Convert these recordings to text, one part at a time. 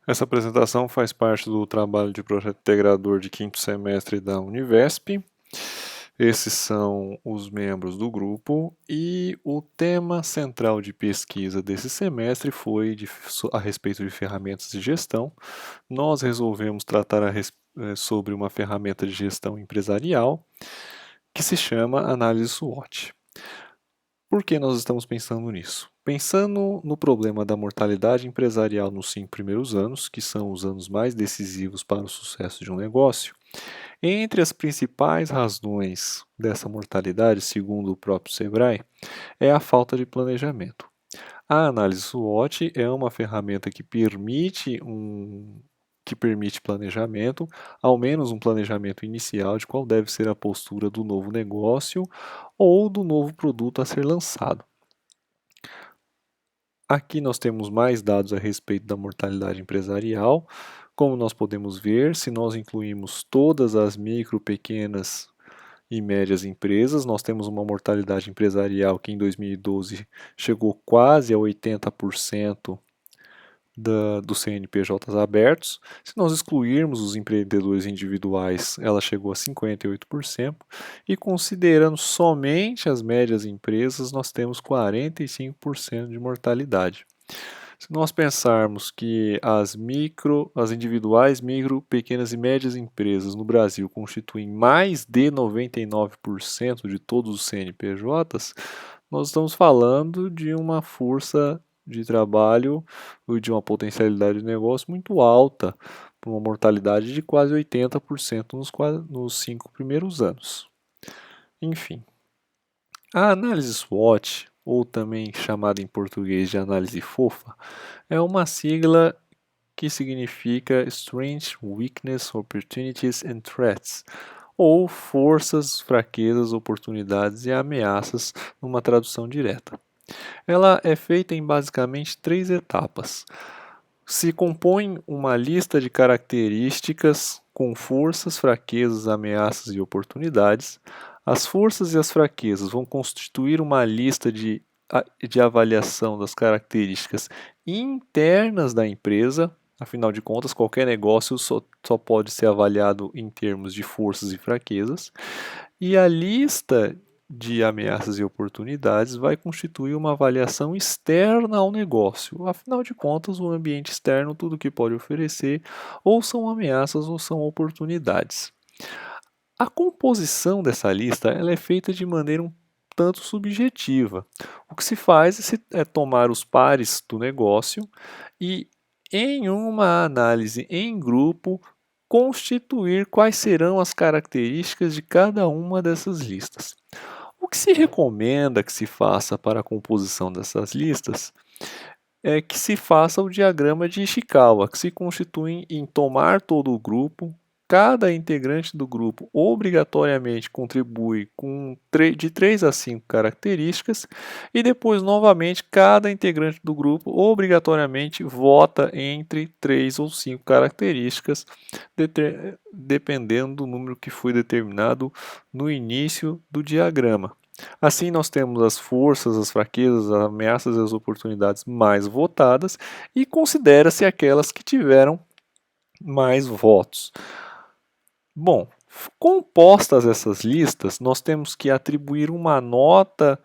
Essa apresentação faz parte do trabalho de projeto integrador de quinto semestre da Univesp. Esses são os membros do grupo e o tema central de pesquisa desse semestre foi a respeito de ferramentas de gestão. Nós resolvemos tratar sobre uma ferramenta de gestão empresarial que se chama análise SWOT. Por que nós estamos pensando nisso? Pensando no problema da mortalidade empresarial nos 5 primeiros anos, que são os anos mais decisivos para o sucesso de um negócio, entre as principais razões dessa mortalidade, segundo o próprio Sebrae, é a falta de planejamento. A análise SWOT é uma ferramenta que permite planejamento, ao menos um planejamento inicial de qual deve ser a postura do novo negócio ou do novo produto a ser lançado. Aqui nós temos mais dados a respeito da mortalidade empresarial. Como nós podemos ver, se nós incluímos todas as micro, pequenas e médias empresas, nós temos uma mortalidade empresarial que em 2012 chegou quase a 80% dos CNPJs abertos. Se nós excluirmos os empreendedores individuais, ela chegou a 58%, e considerando somente as médias empresas, nós temos 45% de mortalidade. Se nós pensarmos que as individuais, micro, pequenas e médias empresas no Brasil constituem mais de 99% de todos os CNPJs, nós estamos falando de uma força de trabalho e de uma potencialidade de negócio muito alta, para uma mortalidade de quase 80% nos 5 primeiros anos. Enfim, a análise SWOT, ou também chamada em português de análise fofa, é uma sigla que significa Strengths, Weakness, Opportunities and Threats, ou forças, fraquezas, oportunidades e ameaças, numa tradução direta. Ela é feita em basicamente 3 etapas. Se compõe uma lista de características com forças, fraquezas, ameaças e oportunidades. As forças e as fraquezas vão constituir uma lista de avaliação das características internas da empresa. Afinal de contas, qualquer negócio só pode ser avaliado em termos de forças e fraquezas. E a lista de ameaças e oportunidades vai constituir uma avaliação externa ao negócio. Afinal de contas, o ambiente externo, tudo que pode oferecer, ou são ameaças ou são oportunidades. A composição dessa lista ela é feita de maneira um tanto subjetiva. O que se faz é tomar os pares do negócio e, em uma análise em grupo, constituir quais serão as características de cada uma dessas listas. O que se recomenda que se faça para a composição dessas listas é que se faça o diagrama de Ishikawa, que se constitui em tomar todo o grupo. Cada integrante do grupo obrigatoriamente contribui de 3 a 5 características e depois, novamente, cada integrante do grupo obrigatoriamente vota entre 3 ou 5 características, dependendo do número que foi determinado no início do diagrama. Assim, nós temos as forças, as fraquezas, as ameaças e as oportunidades mais votadas e considera-se aquelas que tiveram mais votos. Bom, compostas essas listas, nós temos que atribuir uma nota,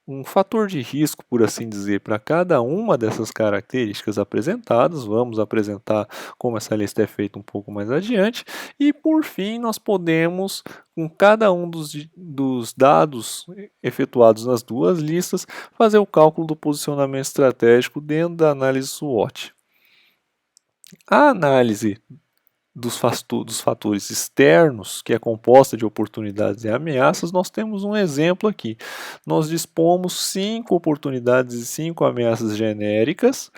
um fator de risco, por assim dizer, para cada uma dessas características apresentadas. Vamos apresentar como essa lista é feita um pouco mais adiante. E, por fim, nós podemos, com cada um dos dados efetuados nas duas listas, fazer o cálculo do posicionamento estratégico dentro da análise SWOT. A análise dos fatores externos, que é composta de oportunidades e ameaças, nós temos um exemplo aqui. Nós dispomos 5 oportunidades e 5 ameaças genéricas,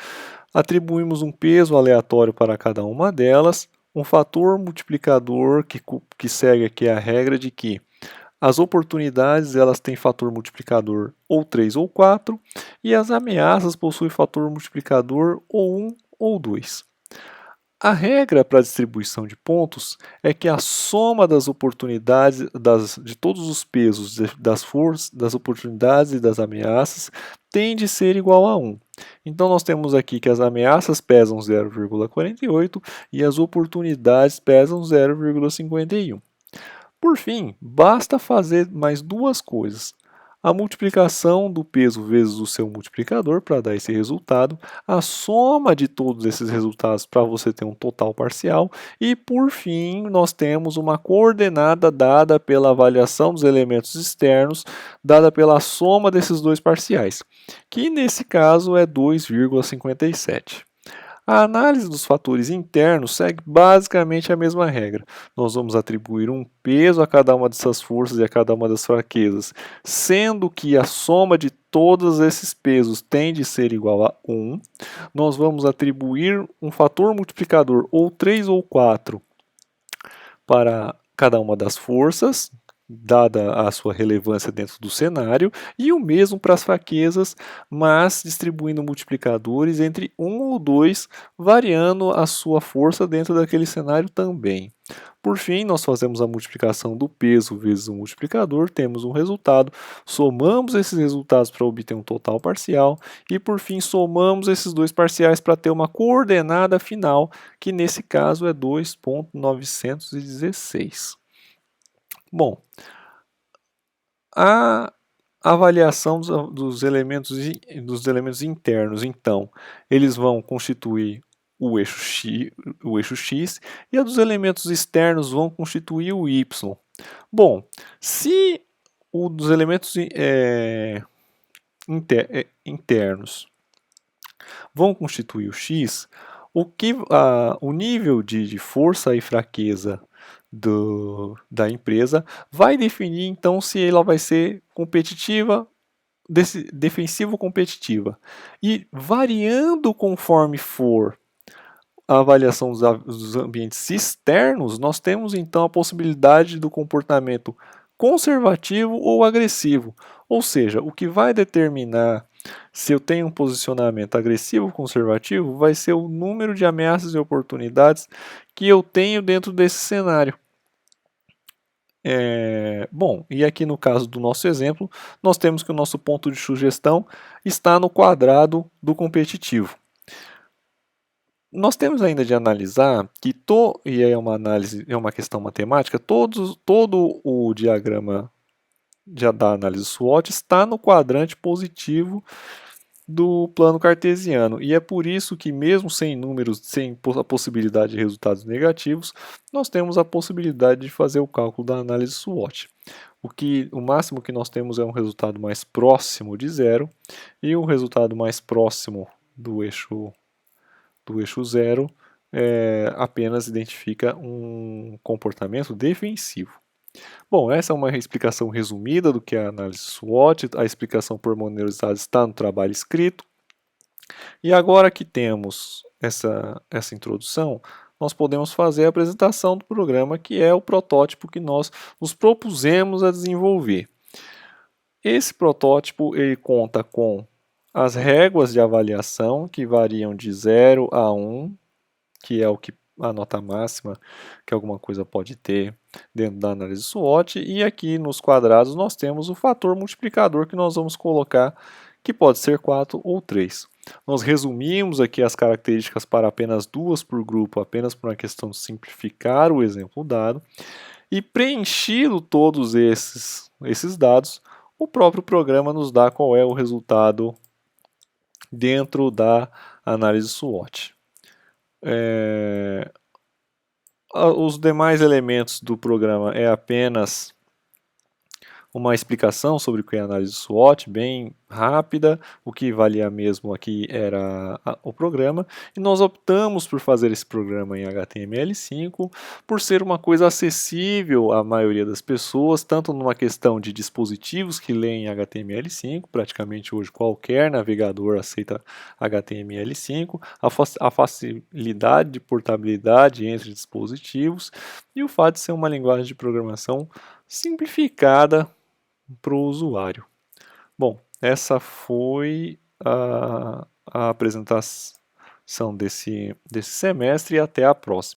atribuímos um peso aleatório para cada uma delas, um fator multiplicador que segue aqui a regra de que as oportunidades elas têm fator multiplicador ou 3 ou 4, e as ameaças possuem fator multiplicador ou 1 ou 2. A regra para a distribuição de pontos é que a soma das oportunidades, de todos os pesos das forças, das oportunidades e das ameaças tende a ser igual a 1. Então nós temos aqui que as ameaças pesam 0,48 e as oportunidades pesam 0,51. Por fim, basta fazer mais duas coisas. A multiplicação do peso vezes o seu multiplicador para dar esse resultado, a soma de todos esses resultados para você ter um total parcial e, por fim, nós temos uma coordenada dada pela avaliação dos elementos externos, dada pela soma desses dois parciais, que nesse caso é 2,57. A análise dos fatores internos segue basicamente a mesma regra. Nós vamos atribuir um peso a cada uma dessas forças e a cada uma das fraquezas, sendo que a soma de todos esses pesos tem de ser igual a 1. Nós vamos atribuir um fator multiplicador, ou 3 ou 4, para cada uma das forças, dada a sua relevância dentro do cenário, e o mesmo para as fraquezas, mas distribuindo multiplicadores entre 1 ou 2, variando a sua força dentro daquele cenário também. Por fim, nós fazemos a multiplicação do peso vezes o multiplicador, temos um resultado, somamos esses resultados para obter um total parcial e, por fim, somamos esses dois parciais para ter uma coordenada final, que nesse caso é 2,916. Bom, a avaliação dos elementos internos, então, eles vão constituir o eixo X e a dos elementos externos vão constituir o Y. Bom, se o dos elementos internos vão constituir o X, o nível de força e fraqueza da empresa vai definir então se ela vai ser competitiva, defensiva ou competitiva. E variando conforme for a avaliação dos ambientes externos, nós temos então a possibilidade do comportamento conservativo ou agressivo. Ou seja, o que vai determinar se eu tenho um posicionamento agressivo ou conservativo vai ser o número de ameaças e oportunidades que eu tenho dentro desse cenário. Bom, e aqui no caso do nosso exemplo, nós temos que o nosso ponto de sugestão está no quadrado do competitivo. Nós temos ainda de analisar que, e é uma análise, é uma questão matemática, todo o diagrama da análise SWOT está no quadrante positivo do plano cartesiano. E é por isso que, mesmo sem números, sem a possibilidade de resultados negativos, nós temos a possibilidade de fazer o cálculo da análise SWOT. O máximo que nós temos é um resultado mais próximo de zero e um resultado mais próximo do eixo zero apenas identifica um comportamento defensivo. Bom, essa é uma explicação resumida do que é a análise SWOT, a explicação pormenorizada está no trabalho escrito. E agora que temos essa introdução, nós podemos fazer a apresentação do programa, que é o protótipo que nós nos propusemos a desenvolver. Esse protótipo ele conta com as réguas de avaliação, que variam de 0 a 1, que é a nota máxima que alguma coisa pode ter dentro da análise SWOT, e aqui nos quadrados nós temos o fator multiplicador que nós vamos colocar, que pode ser 4 ou 3. Nós resumimos aqui as características para apenas duas por grupo, apenas por uma questão de simplificar o exemplo dado, e preenchido todos esses dados, o próprio programa nos dá qual é o resultado dentro da análise SWOT. Os demais elementos do programa é apenas uma explicação sobre o que é análise SWOT, bem rápida. O que valia mesmo aqui era o programa, e nós optamos por fazer esse programa em HTML5 por ser uma coisa acessível à maioria das pessoas, tanto numa questão de dispositivos que leem HTML5, praticamente hoje qualquer navegador aceita HTML5, a facilidade de portabilidade entre dispositivos e o fato de ser uma linguagem de programação simplificada para o usuário. Bom, essa foi a apresentação desse semestre e até a próxima.